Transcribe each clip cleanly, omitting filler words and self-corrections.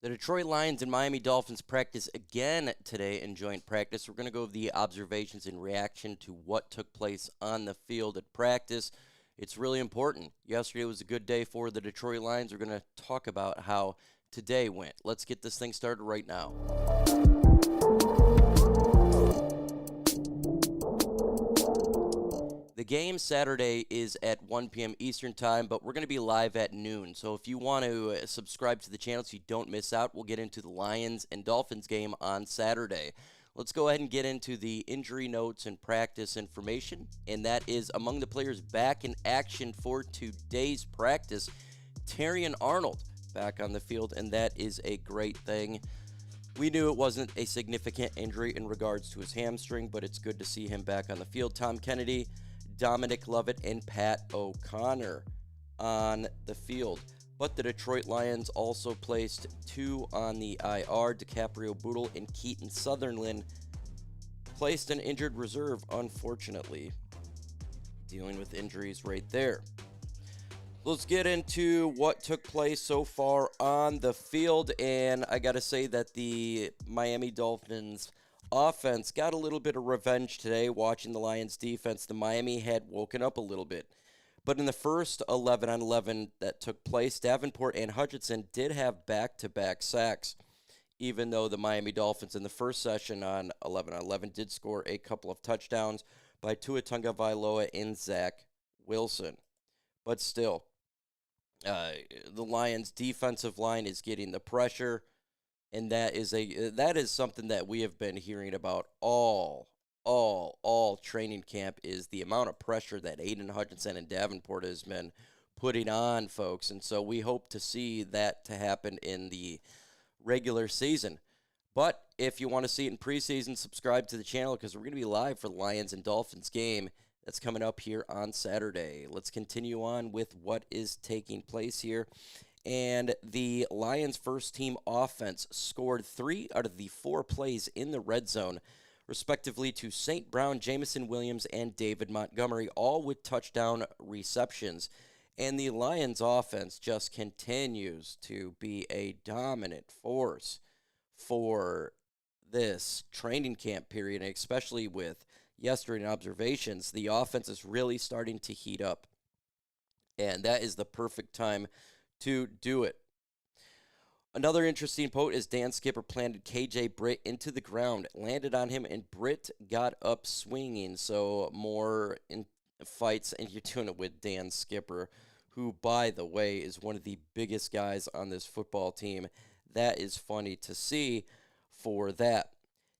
The Detroit Lions and Miami Dolphins practice again today in joint practice. We're going to go over the observations in reaction to what took place on the field at practice. It's really important. Yesterday was a good day for the Detroit Lions. We're going to talk about how today went. Let's get this thing started right now. The game Saturday is at 1 p.m. Eastern Time, but we're going to be live at noon. So if you want to subscribe to the channel so you don't miss out, we'll get into the Lions and Dolphins game on Saturday. Let's go ahead and get into the injury notes and practice information, and that is among the players back in action for today's practice, Terrion Arnold back on the field, and that is a great thing. We knew it wasn't a significant injury in regards to his hamstring, but it's good to see him back on the field. Tom Kennedy, Dominic, Lovett, and Pat O'Connor on the field. But the Detroit Lions also placed two on the IR. DiCaprio Boodle and Keaton Sutherland placed an injured reserve, unfortunately. Dealing with injuries right there. Let's get into what took place so far on the field. And I got to say that the Miami Dolphins offense got a little bit of revenge today watching the Lions defense. The Miami had woken up a little bit. But in the first 11-on-11 that took place, Davenport and Hutchinson did have back-to-back sacks, even though the Miami Dolphins in the first session on 11-on-11 did score a couple of touchdowns by Tua Tagovailoa and Zach Wilson. But still, the Lions' defensive line is getting the pressure. And that is something that we have been hearing about all training camp, is the amount of pressure that Aidan, Hutchinson, and Davenport has been putting on folks. And so we hope to see that to happen in the regular season. But if you want to see it in preseason, subscribe to the channel because we're going to be live for the Lions and Dolphins game that's coming up here on Saturday. Let's continue on with what is taking place here. And the Lions' first-team offense scored 3 out of the 4 plays in the red zone, respectively to St. Brown, Jameson Williams, and David Montgomery, all with touchdown receptions. And the Lions' offense just continues to be a dominant force for this training camp period, and especially with yesterday's observations. The offense is really starting to heat up, and that is the perfect time to do it. Another interesting quote is Dan Skipper planted KJ Britt into the ground, landed on him, and Britt got up swinging. So more in fights, and you're doing it with Dan Skipper, who, by the way, is one of the biggest guys on this football team. That is funny to see for that.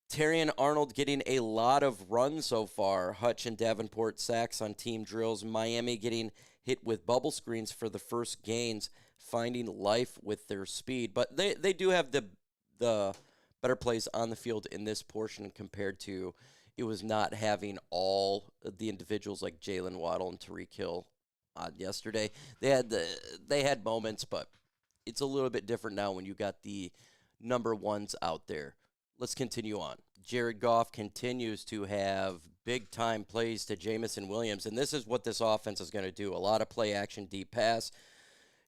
Terrion Arnold getting a lot of runs so far. Hutch and Davenport sacks on team drills. Miami getting hit with bubble screens for the first gains, finding life with their speed. But they do have the better plays on the field in this portion compared to it was not having all of the individuals like Jalen Waddle and Tyreek Hill on yesterday. They had moments, but it's a little bit different now when you got the number ones out there. Let's continue on. Jared Goff continues to have big-time plays to Jameson Williams, and this is what this offense is going to do. A lot of play-action, deep pass.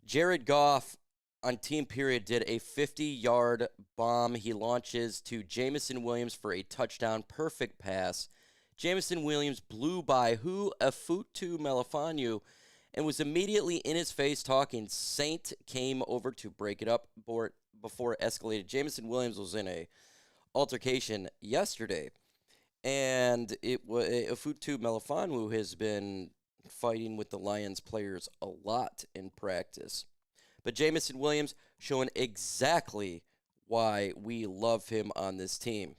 Jared Goff on team period did a 50-yard bomb. He launches to Jameson Williams for a touchdown. Perfect pass. Jameson Williams blew by Afutu Melifonwu and was immediately in his face talking. Saint came over to break it up before it escalated. Jameson Williams was in a altercation yesterday, and Afutu Melifonwu has been fighting with the Lions players a lot in practice. But Jameson Williams showing exactly why we love him on this team.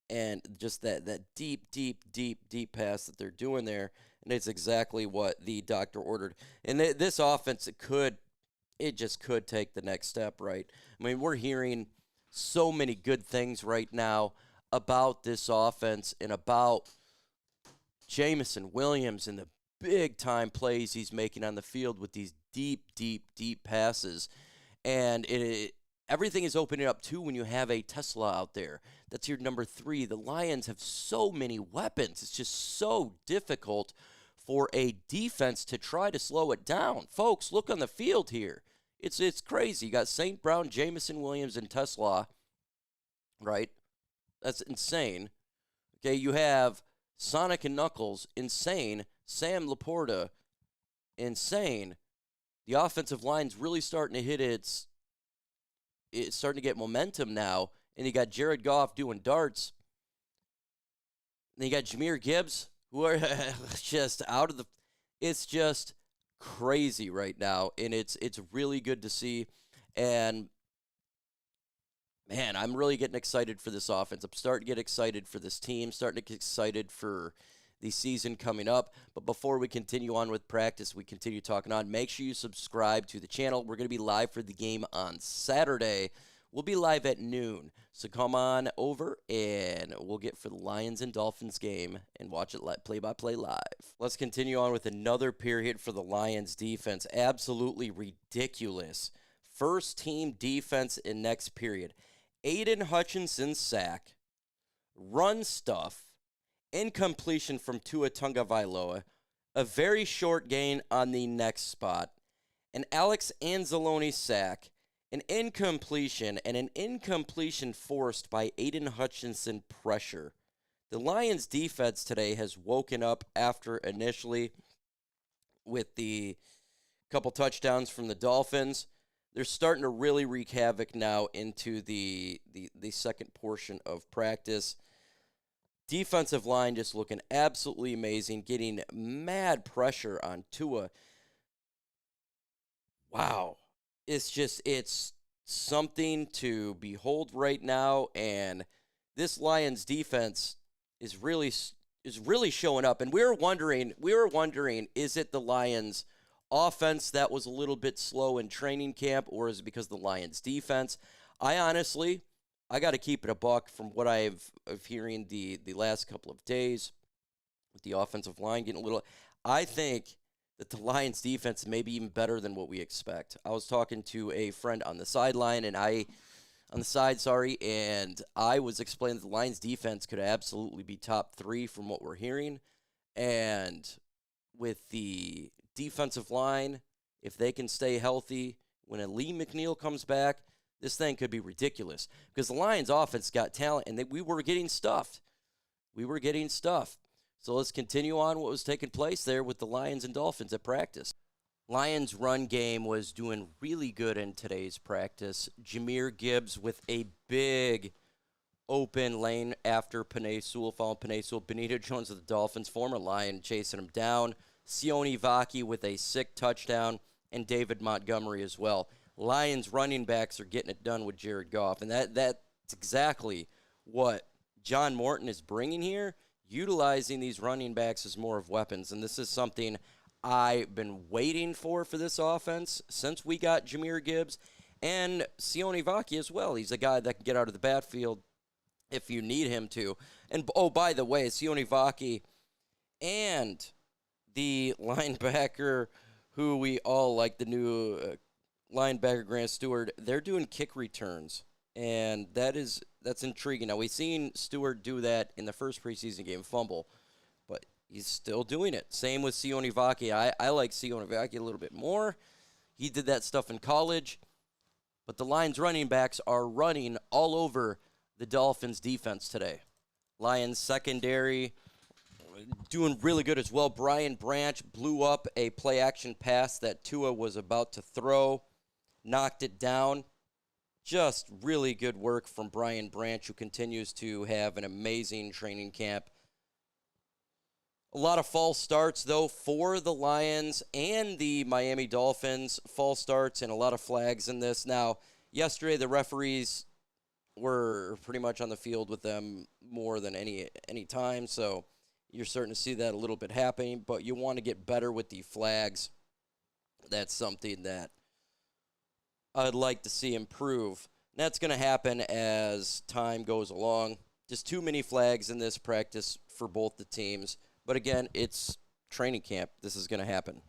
And just that deep pass that they're doing there, and it's exactly what the doctor ordered. And this offense, it just could take the next step, right? I mean, we're hearing so many good things right now about this offense and about Jameson Williams and the big-time plays he's making on the field with these deep passes. And everything is opening up, too, when you have a Tesla out there. That's your number 3. The Lions have so many weapons. It's just so difficult for a defense to try to slow it down. Folks, look on the field here. It's crazy. You got St. Brown, Jameson, Williams, and Tesla, right? That's insane. Okay, you have Sonic and Knuckles, insane. Sam Laporta, insane. The offensive line's really starting to hit it's starting to get momentum now. And you got Jared Goff doing darts. And you got Jahmyr Gibbs, who are just out of the. It's just crazy right now, and it's really good to see. And man, I'm really getting excited for this offense. I'm starting to get excited for this team, starting to get excited for the season coming up. But before we continue on with practice, we continue talking on, make sure you subscribe to the channel. We're going to be live for the game on Saturday. We'll be live at noon. So come on over and we'll get for the Lions and Dolphins game and watch it play-by-play live. Let's continue on with another period for the Lions defense. Absolutely ridiculous. First team defense in next period. Aidan Hutchinson's sack, run stuff, incompletion from Tua Tagovailoa, a very short gain on the next spot, an Alex Anzalone's sack, an incompletion, and an incompletion forced by Aidan Hutchinson pressure. The Lions defense today has woken up after initially with the couple touchdowns from the Dolphins. They're starting to really wreak havoc now into the second portion of practice. Defensive line just looking absolutely amazing, getting mad pressure on Tua. Wow. It's something to behold right now, and this Lions defense is really showing up. And we were wondering, is it the Lions offense that was a little bit slow in training camp, or is it because of the Lions defense? I got to keep it a buck from what I've hearing the last couple of days with the offensive line getting a little. I think that the Lions defense may be even better than what we expect. I was talking to a friend on the sideline, and I was explaining that the Lions defense could absolutely be top 3 from what we're hearing. And with the defensive line, if they can stay healthy, when a Lee McNeil comes back, this thing could be ridiculous. Because the Lions offense got talent, and we were getting stuffed. So let's continue on what was taking place there with the Lions and Dolphins at practice. Lions run game was doing really good in today's practice. Jahmyr Gibbs with a big open lane after Penei Sewell, following Penei Sewell. Benito Jones of the Dolphins, former Lion, chasing him down. Sione Vaki with a sick touchdown, and David Montgomery as well. Lions running backs are getting it done with Jared Goff, and that's exactly what John Morton is bringing here, utilizing these running backs as more of weapons. And this is something I've been waiting for this offense since we got Jahmyr Gibbs and Sione Vaki as well. He's a guy that can get out of the backfield if you need him to. And, oh, by the way, Sione Vaki and the linebacker who we all like, the new linebacker Grant Stewart, they're doing kick returns. And that's intriguing. Now, we've seen Stewart do that in the first preseason game, fumble, but he's still doing it. Same with Sione Vaki. I like Sione Vaki a little bit more. He did that stuff in college. But the Lions running backs are running all over the Dolphins defense today. Lions secondary doing really good as well. Brian Branch blew up a play-action pass that Tua was about to throw, knocked it down. Just really good work from Brian Branch, who continues to have an amazing training camp. A lot of false starts, though, for the Lions and the Miami Dolphins. False starts and a lot of flags in this. Now, yesterday the referees were pretty much on the field with them more than any time, so you're starting to see that a little bit happening, but you want to get better with the flags. That's something that I'd like to see improve. And that's going to happen as time goes along. Just too many flags in this practice for both the teams. But again, it's training camp. This is going to happen.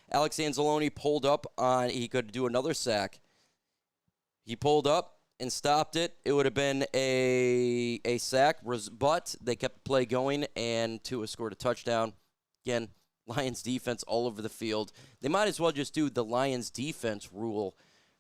Alex Anzalone pulled up on, he could do another sack. He pulled up and stopped it. It would have been a sack, but they kept the play going, and Tua scored a touchdown. Again, Lions defense all over the field. They might as well just do the Lions defense rule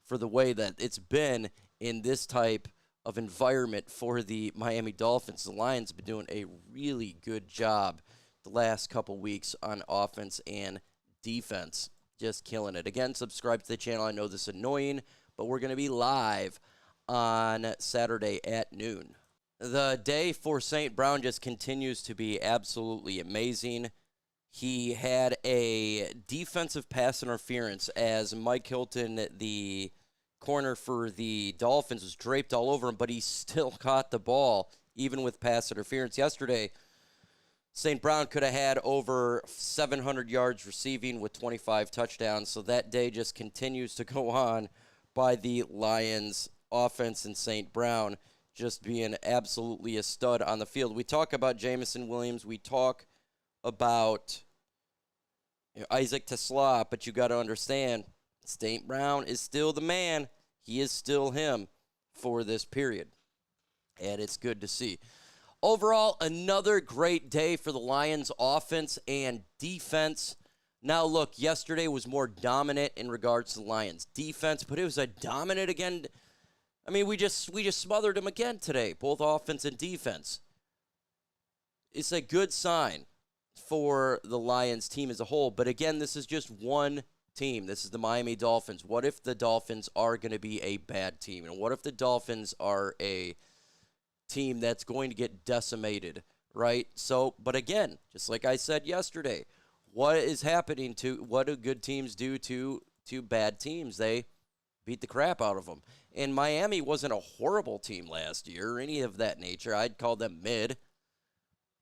for the way that it's been in this type of environment for the Miami Dolphins. The Lions have been doing a really good job the last couple weeks on offense and defense. Just killing it. Again, subscribe to the channel. I know this is annoying, but we're going to be live on Saturday at noon. The day for St. Brown just continues to be absolutely amazing. He had a defensive pass interference as Mike Hilton, the corner for the Dolphins, was draped all over him, but he still caught the ball, even with pass interference. Yesterday, St. Brown could have had over 700 yards receiving with 25 touchdowns, so that day just continues to go on by the Lions offense, and St. Brown just being absolutely a stud on the field. We talk about Jameson Williams. We talk about Isaac Tesla, but you got to understand, St. Brown is still the man. He is still him for this period, and it's good to see. Overall, another great day for the Lions offense and defense. Now, look, yesterday was more dominant in regards to the Lions defense, but it was a dominant again. I mean, we just smothered them again today, both offense and defense. It's a good sign for the Lions team as a whole. But again, this is just one team. This is the Miami Dolphins. What if the Dolphins are going to be a bad team? And what if the Dolphins are a team that's going to get decimated, right? So, but again, just like I said yesterday, what is happening what do good teams do to bad teams? They beat the crap out of them. And Miami wasn't a horrible team last year or any of that nature. I'd call them mid.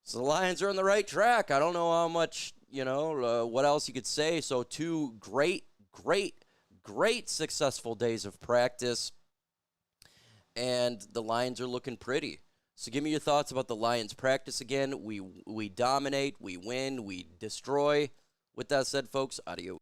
So the Lions are on the right track. I don't know how much, what else you could say. So 2 great successful days of practice. And the Lions are looking pretty. So give me your thoughts about the Lions practice again. We dominate, we win, we destroy. With that said, folks, adios.